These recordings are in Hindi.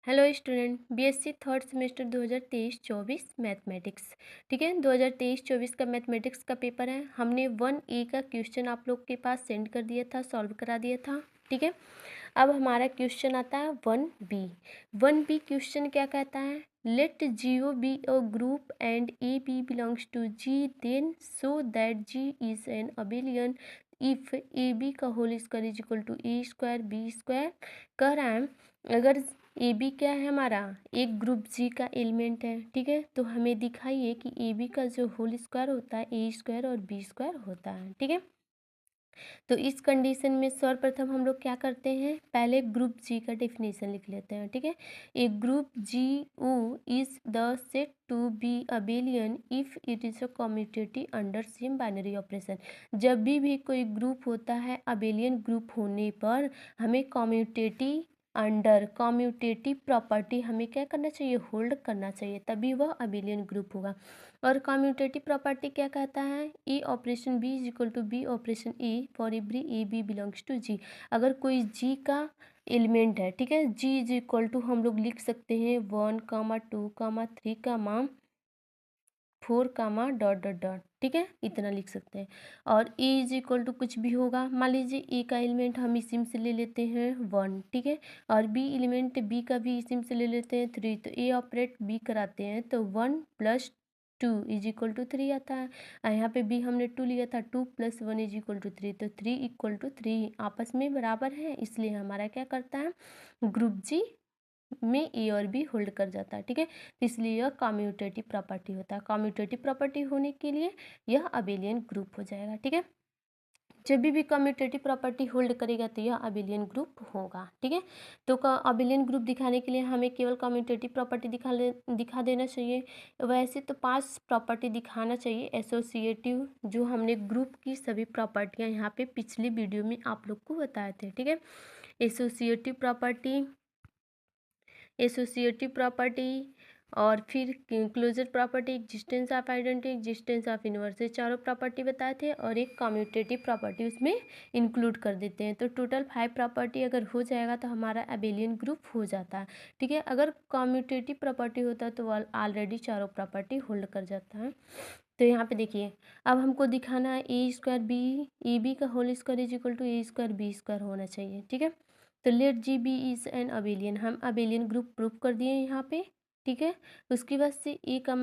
Hello student, BSc third semester 2023-24 mathematics. ठीक है, 2023-24 का मैथमेटिक्स का पेपर है। हमने 1A का क्वेश्चन आप लोग के पास सेंड कर दिया था, सॉल्व करा दिया था। ठीक है, अब हमारा क्वेश्चन आता है 1B। 1B क्वेश्चन क्या कहता है? Let GO be a group and AB belongs to G, then so that G is an abelian if AB का whole square is equal to A square B square. कह रहा है अगर ए बी क्या है हमारा, एक ग्रुप जी का एलिमेंट है। ठीक है, तो हमें दिखाइए कि ए बी का जो होल स्क्वायर होता है ए स्क्वायर और बी स्क्वायर होता है। ठीक है, तो इस कंडीशन में सर्वप्रथम हम लोग क्या करते हैं, पहले ग्रुप जी का डेफिनेशन लिख लेते हैं। ठीक है, a group G O is the set to be abelian if it is a commutative under same binary operation. जब भी कोई ग्रुप होता है अबेलियन ग्रुप होने पर हमें कम्यूटेटिव अंडर कम्यूटेटिव प्रॉपर्टी हमें क्या करना चाहिए, होल्ड करना चाहिए, तभी वह अबेलियन ग्रुप होगा। और कम्यूटेटिव प्रॉपर्टी क्या कहता है, A operation B is equal to B operation A for every A B belongs to G. अगर कोई जी का एलिमेंट है, ठीक है, जी इज इक्वल टू हम लोग लिख सकते हैं 1, 2, 3, 4, डॉट डॉट डॉट। ठीक है, इतना लिख सकते हैं। और ए इज इक्वल टू कुछ भी होगा, मान लीजिए ए का एलिमेंट हम इसी में से ले लेते हैं 1। ठीक है, और बी एलिमेंट बी का भी इसी में से ले लेते हैं 3। तो ए ऑपरेट बी कराते हैं तो 1 + 2 इज इक्वल टू 3 आता है। और यहाँ पे बी हमने 2 लिया था, 2 + 1 इज इक्वल टू 3। तो 3 इक्वल टू 3 आपस में बराबर है, इसलिए हमारा क्या करता है, ग्रुप जी में ए और बी होल्ड कर जाता है। ठीक है, तो इसलिए यह कम्यूटेटिव प्रॉपर्टी होता है। कम्यूटेटिव प्रॉपर्टी होने के लिए यह अबेलियन ग्रुप हो जाएगा। ठीक है, जब भी कम्यूटेटिव प्रॉपर्टी होल्ड करेगा तो यह अबेलियन ग्रुप होगा। ठीक है, तो अबेलियन ग्रुप दिखाने के लिए हमें केवल कम्यूटेटिव प्रॉपर्टी दिखा देना चाहिए। वैसे तो 5 प्रॉपर्टी दिखाना चाहिए एसोसिएटिव, जो हमने ग्रुप की सभी प्रॉपर्टियां यहाँ पे पिछली वीडियो में आप लोग को बताए थे। ठीक है, एसोसिएटिव प्रॉपर्टी और फिर closure property, existence of identity, existence of inverse, ये चारों प्रॉपर्टी बताए थे और एक कम्यूटेटिव प्रॉपर्टी उसमें इंक्लूड कर देते हैं। तो टोटल 5 प्रॉपर्टी अगर हो जाएगा तो हमारा अबेलियन ग्रुप हो जाता है। ठीक है, अगर कम्यूटेटिव प्रॉपर्टी होता है तो ऑलरेडी चारों प्रॉपर्टी होल्ड कर जाता है। तो यहाँ पे देखिए, अब हमको दिखाना है A square B, A B का whole square is equal to A square B square होना चाहिए। ठीक है, तो let G be is an abelian, हम अबेलियन ग्रुप प्रूव कर दिए यहाँ पे। ठीक है, उसके बाद से ए का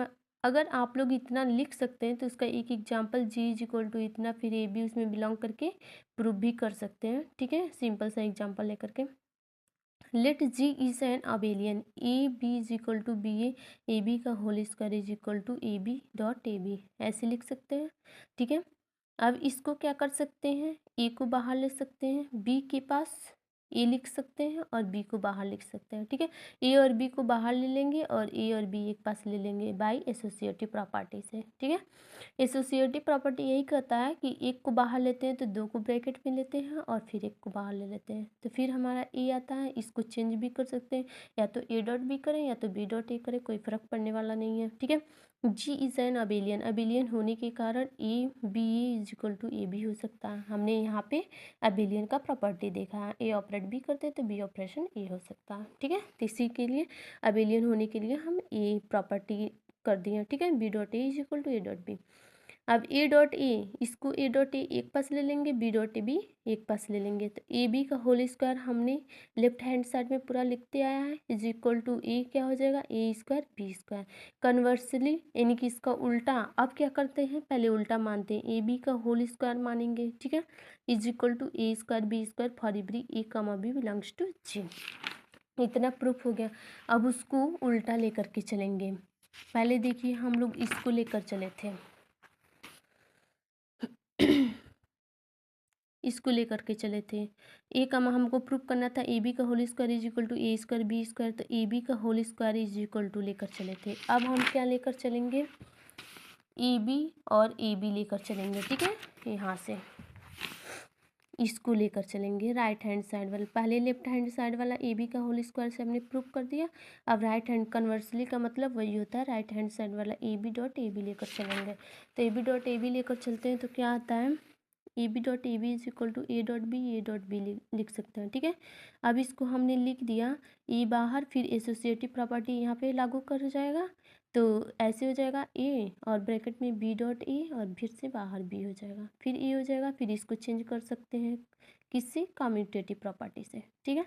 अगर आप लोग इतना लिख सकते हैं तो उसका एक example G is equal to इतना, फिर ए बी उसमें बिलोंग करके प्रूव भी कर सकते हैं। ठीक है, सिंपल सा एग्जांपल लेकर के, let G is an abelian A B is equal to B A B का whole square is equal to A B dot A B, ऐसे लिख सकते हैं। ठीक है, अब इसको क्या कर सकते हैं, ए को बाहर ले सकते हैं, बी के पास ए लिख सकते हैं और बी को बाहर लिख सकते हैं। ठीक है, ए और बी को बाहर ले लेंगे और ए और बी एक पास ले लेंगे बाय एसोसिएटिव प्रॉपर्टी से। ठीक है, एसोसिएटिव प्रॉपर्टी यही कहता है कि एक को बाहर लेते हैं तो दो को ब्रैकेट में लेते हैं और फिर एक को बाहर ले लेते हैं, तो फिर हमारा ए आता है। इसको चेंज भी कर सकते हैं, या तो ए डॉट बी करें या तो बी डॉट ए करें, कोई फर्क पड़ने वाला नहीं है। ठीक है, G is an abelian, abelian होने के कारण A B is equal to A भी हो सकता है। हमने यहाँ पे अबेलियन का प्रॉपर्टी देखा है, ए ऑपरेट बी करते हैं तो बी ऑपरेशन ए हो सकता है। ठीक है, तो इसी के लिए अबेलियन होने के लिए हम ए प्रॉपर्टी कर दिए। ठीक है, B dot A is equal to A dot B. अब ए डॉट ए, इसको ए डॉट ए एक पास ले लेंगे, बी डॉट ए बी एक पास ले लेंगे, तो ए बी का होल स्क्वायर हमने लेफ्ट हैंड साइड में पूरा लिखते आया है इज इक्वल टू ए क्या हो जाएगा, ए स्क्वायर बी स्क्वायर। कन्वर्सली यानी कि इसका उल्टा, अब क्या करते हैं, पहले उल्टा मानते हैं, ए बी का होल स्क्वायर मानेंगे। ठीक है, is equal to A square B square for every A comma B belongs to G. इतना प्रूफ हो गया। अब उसको उल्टा लेकर के चलेंगे। पहले देखिए हम लोग इसको लेकर चले थे इसको लेकर के चले थे, ए का हमको प्रूव करना था ए बी का whole square is equal to A square B square, तो ए बी का whole square is equal to लेकर चले थे। अब हम क्या लेकर चलेंगे, ए बी और ए बी लेकर चलेंगे। ठीक है, यहाँ से इसको लेकर चलेंगे राइट हैंड साइड वाला, पहले लेफ्ट हैंड साइड वाला ए बी का होल स्क्वायर से हमने प्रूव कर दिया। अब राइट हैंड कन्वर्सली का मतलब वही होता है, राइट हैंड साइड वाला A B dot A B लेकर चलेंगे। तो A B dot A B लेकर चलते हैं तो क्या आता है, A B dot A B is equal to A dot B लिख सकते हैं, ठीक है। अब इसको हमने लिख दिया, ए बाहर, फिर एसोसिएटिव प्रॉपर्टी यहाँ पे लागू कर जाएगा, तो ऐसे हो जाएगा ए और ब्रैकेट में बी डॉट ए और फिर से बाहर बी हो जाएगा, फिर ए हो जाएगा, फिर इसको चेंज कर सकते हैं किससे, कम्यूटेटिव प्रॉपर्टी से, ठीक है।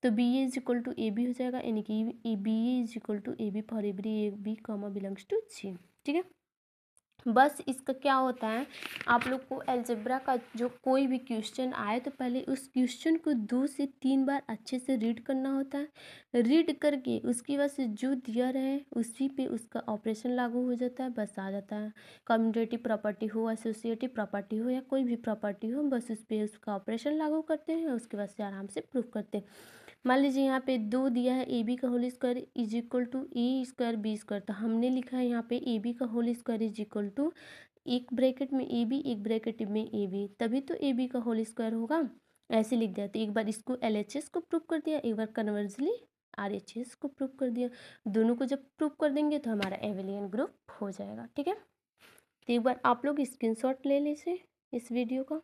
तो B A is equal to A B हो जाएगा, यानी कि B A is equal to A B for every A B comma belongs to G, ठीक है। बस इसका क्या होता है, आप लोग को अलजेब्रा का जो कोई भी क्वेश्चन आए तो पहले उस क्वेश्चन को 2 से 3 बार अच्छे से रीड करना होता है। रीड करके उसकी वजह से जो दिया रहे उसी पे उसका ऑपरेशन लागू हो जाता है, बस आ जाता है। कम्यूटेटिव प्रॉपर्टी हो, एसोसिएटिव प्रॉपर्टी हो या कोई भी प्रॉपर्टी हो, बस उस पर उसका ऑपरेशन लागू करते हैं, उसके बाद से आराम से प्रूफ करते हैं। मान लीजिए यहाँ पे 2 दिया है, ए बी का whole square is equal to A square B square, तो हमने लिखा है यहाँ पे ए बी का whole square is equal to एक ब्रैकेट में ए बी, एक ब्रैकेट में ए बी, तभी तो ए बी का होल स्क्वायर होगा। ऐसे लिख दिया, तो एक बार इसको एल एच एस को प्रूव कर दिया, एक बार कन्वर्जली आर एच एस को प्रूव कर दिया। दोनों को जब प्रूव कर देंगे तो हमारा एवेलियन ग्रुप हो जाएगा, ठीक है। तो एक बार आप लोग स्क्रीनशॉट ले लीजिए इस वीडियो का,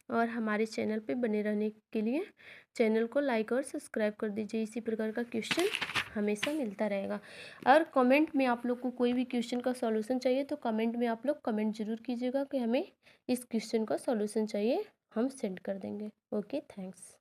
और हमारे चैनल पे बने रहने के लिए चैनल को लाइक और सब्सक्राइब कर दीजिए। इसी प्रकार का क्वेश्चन हमेशा मिलता रहेगा। और कमेंट में आप लोग को कोई भी क्वेश्चन का सॉल्यूशन चाहिए तो कमेंट में आप लोग कमेंट जरूर कीजिएगा कि हमें इस क्वेश्चन का सॉल्यूशन चाहिए, हम सेंड कर देंगे। Okay, thanks.